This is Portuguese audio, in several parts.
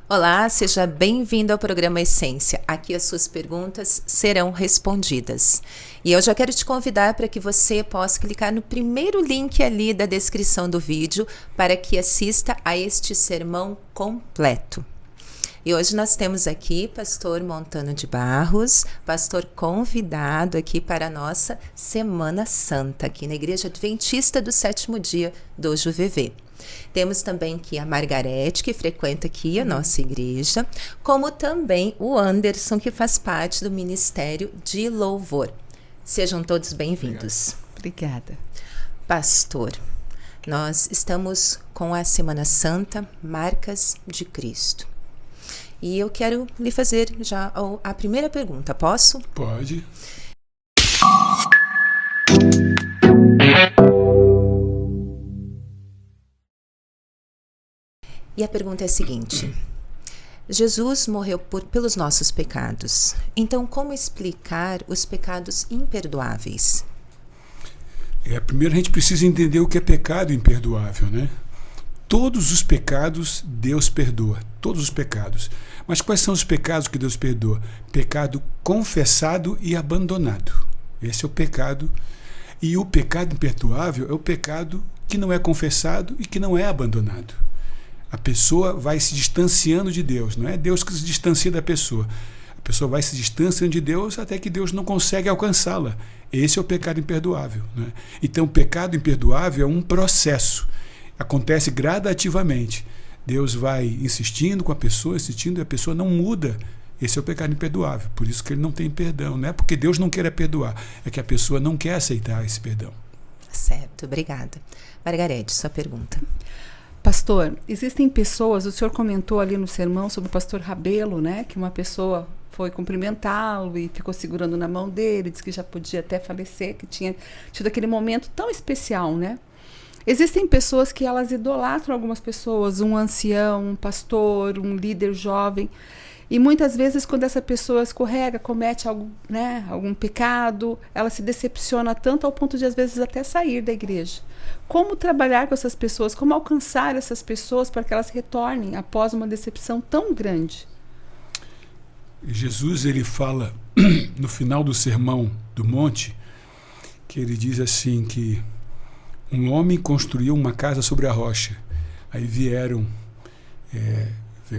Olá, seja bem-vindo ao programa Essência. Aqui as suas perguntas serão respondidas. E eu já quero te convidar para que você possa clicar no primeiro link ali da descrição do vídeo para que assista a este sermão completo. E hoje nós temos aqui pastor Montano de Barros, pastor convidado aqui para a nossa Semana Santa, aqui na Igreja Adventista do Sétimo Dia do JUVV. Temos também aqui a Margarete, que frequenta aqui a nossa igreja, como também o Anderson, que faz parte do Ministério de Louvor. Sejam todos bem-vindos. Obrigada. Pastor, nós estamos com a Semana Santa, Marcas de Cristo. E eu quero lhe fazer já a primeira pergunta, posso? Pode. E a pergunta é a seguinte: Jesus morreu pelos nossos pecados. Então, como explicar os pecados imperdoáveis? Primeiro a gente precisa entender o que é pecado imperdoável, né? Todos os pecados Deus perdoa, todos os pecados. Mas quais são os pecados que Deus perdoa? Pecado confessado e abandonado. Esse é o pecado. E o pecado imperdoável é o pecado que não é confessado e que não é abandonado. A pessoa vai se distanciando de Deus, não é Deus que se distancia da pessoa. A pessoa vai se distanciando de Deus até que Deus não consegue alcançá-la. Esse é o pecado imperdoável, né? Então, o pecado imperdoável é um processo. Acontece gradativamente. Deus vai insistindo com a pessoa, insistindo, e a pessoa não muda. Esse é o pecado imperdoável. Por isso que ele não tem perdão. Não é porque Deus não queira perdoar, é que a pessoa não quer aceitar esse perdão. Certo, obrigada. Margarete, sua pergunta. Pastor, existem pessoas, o senhor comentou ali no sermão sobre o pastor Rabelo, né? Que uma pessoa foi cumprimentá-lo e ficou segurando na mão dele, disse que já podia até falecer, que tinha tido aquele momento tão especial, né? Existem pessoas que elas idolatram algumas pessoas, um ancião, um pastor, um líder jovem, e muitas vezes quando essa pessoa escorrega, comete algo, né, algum pecado, ela se decepciona tanto ao ponto de às vezes até sair da igreja. Como trabalhar com essas pessoas, como alcançar essas pessoas para que elas retornem após uma decepção tão grande? Jesus, ele fala no final do Sermão do Monte, que ele diz assim que um homem construiu uma casa sobre a rocha. Aí veio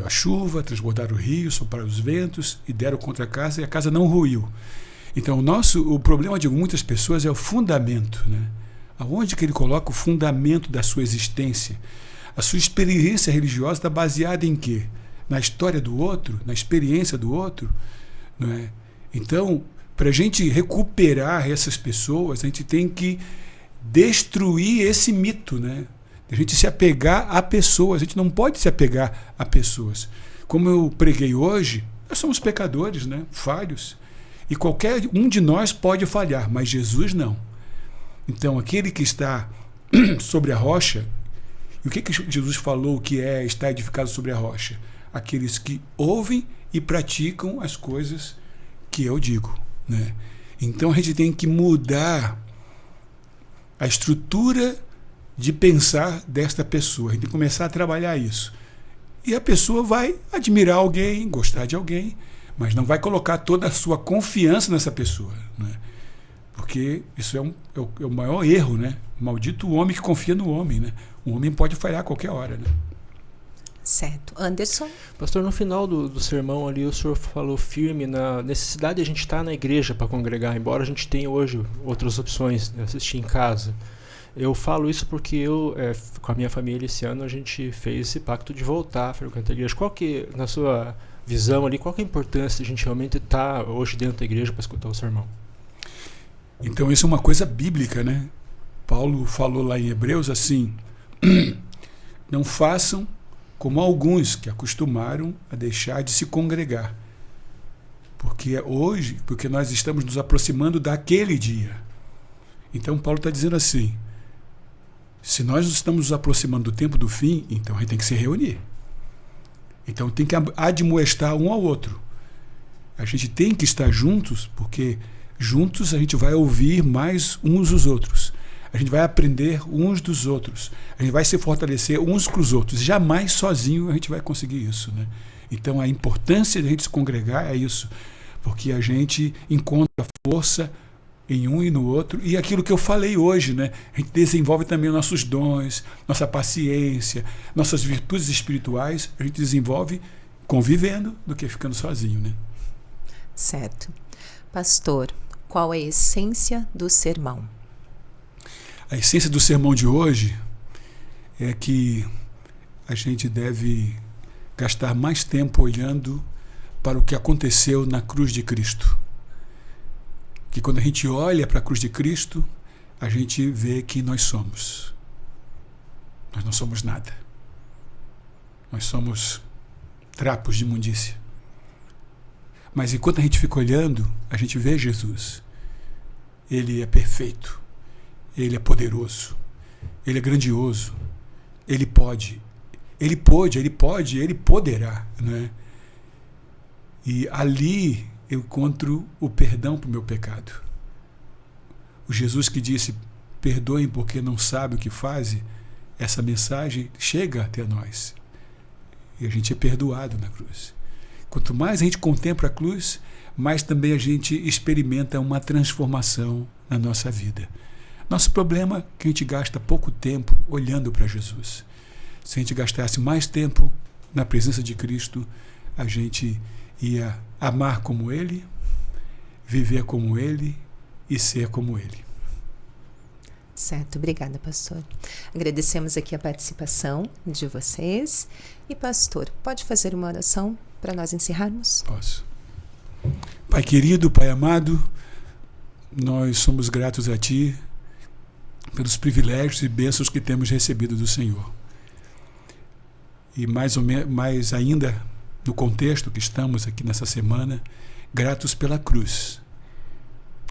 a chuva, transbordaram o rio, sopraram os ventos e deram contra a casa e a casa não ruiu. Então o problema de muitas pessoas é o fundamento, né? Aonde que ele coloca o fundamento da sua existência? A sua experiência religiosa está baseada em quê? Na história do outro, na experiência do outro, não é? Então, para a gente recuperar essas pessoas, a gente tem que destruir esse mito, né? A gente se apegar a pessoas. A gente não pode se apegar a pessoas. Como eu preguei hoje, nós somos pecadores, né? Falhos. E qualquer um de nós pode falhar, mas Jesus não. Então, aquele que está sobre a rocha, e o que Jesus falou que é estar edificado sobre a rocha? Aqueles que ouvem e praticam as coisas que eu digo, né? Então, a gente tem que mudar a estrutura de pensar desta pessoa. A gente tem que começar a trabalhar isso. E a pessoa vai admirar alguém, gostar de alguém, mas não vai colocar toda a sua confiança nessa pessoa, né? Porque isso é o maior erro, né? Maldito o homem que confia no homem, né? O homem pode falhar a qualquer hora, né? Certo. Anderson? Pastor, no final do sermão ali, o senhor falou firme na necessidade de a gente estar na igreja para congregar, embora a gente tenha hoje outras opções de assistir em casa. Eu falo isso porque eu, com a minha família, esse ano, a gente fez esse pacto de voltar a frequentar a igreja. Qual que, na sua visão ali, qual que é a importância de a gente realmente estar hoje dentro da igreja para escutar o sermão? Então, isso é uma coisa bíblica, né? Paulo falou lá em Hebreus assim: não façam como alguns que acostumaram a deixar de se congregar. Porque nós estamos nos aproximando daquele dia. Então, Paulo está dizendo assim: se nós estamos nos aproximando do tempo do fim, então a gente tem que se reunir. Então tem que admoestar um ao outro. A gente tem que estar juntos, porque juntos a gente vai ouvir mais uns os outros. A A gente vai aprender uns dos outros. A gente vai se fortalecer uns com os outros. Jamais sozinho a gente vai conseguir isso, né? Então a importância de a gente se congregar é isso. Porque a gente encontra força em um e no outro. E aquilo que eu falei hoje, né? A gente desenvolve também nossos dons, nossa paciência, nossas virtudes espirituais. A gente desenvolve convivendo do que ficando sozinho, né? Certo. Pastor, qual é a essência do sermão? A essência do sermão de hoje é que a gente deve gastar mais tempo olhando para o que aconteceu na cruz de Cristo. Que quando a gente olha para a cruz de Cristo, a gente vê quem nós somos. Nós não somos nada. Nós somos trapos de imundícia. Mas enquanto a gente fica olhando, a gente vê Jesus. Ele é perfeito. Ele é poderoso. Ele é grandioso. Ele pode. Ele pôde, ele pode, ele poderá, né? E ali eu encontro o perdão para o meu pecado. O Jesus que disse, perdoem porque não sabe o que fazem, essa mensagem chega até nós. E a gente é perdoado na cruz. Quanto mais a gente contempla a cruz, mais também a gente experimenta uma transformação na nossa vida. Nosso problema é que a gente gasta pouco tempo olhando para Jesus. Se a gente gastasse mais tempo na presença de Cristo, a gente ia amar como Ele, viver como Ele e ser como Ele. Certo, obrigada, pastor. Agradecemos aqui a participação de vocês. E, pastor, pode fazer uma oração para nós encerrarmos? Posso. Pai querido, Pai amado, nós somos gratos a Ti pelos privilégios e bênçãos que temos recebido do Senhor. E mais ainda, no contexto que estamos aqui nessa semana, gratos pela cruz.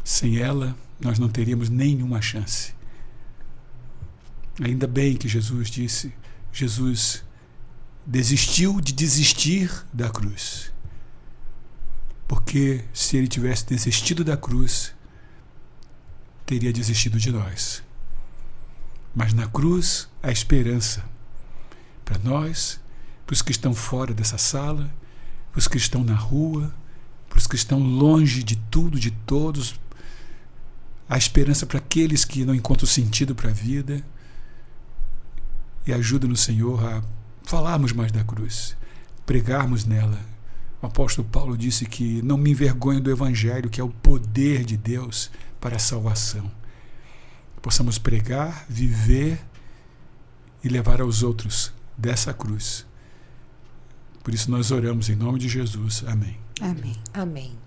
Sem ela, nós não teríamos nenhuma chance. Ainda bem que Jesus desistiu de desistir da cruz. Porque se ele tivesse desistido da cruz, teria desistido de nós. Mas na cruz, a esperança para nós, para os que estão fora dessa sala, para os que estão na rua, para os que estão longe de tudo, de todos, a esperança para aqueles que não encontram sentido para a vida, e ajuda-nos, Senhor, a falarmos mais da cruz, pregarmos nela. O apóstolo Paulo disse que não me envergonho do Evangelho, que é o poder de Deus para a salvação. Possamos pregar, viver e levar aos outros dessa cruz. Por isso nós oramos em nome de Jesus. Amém. Amém. Amém.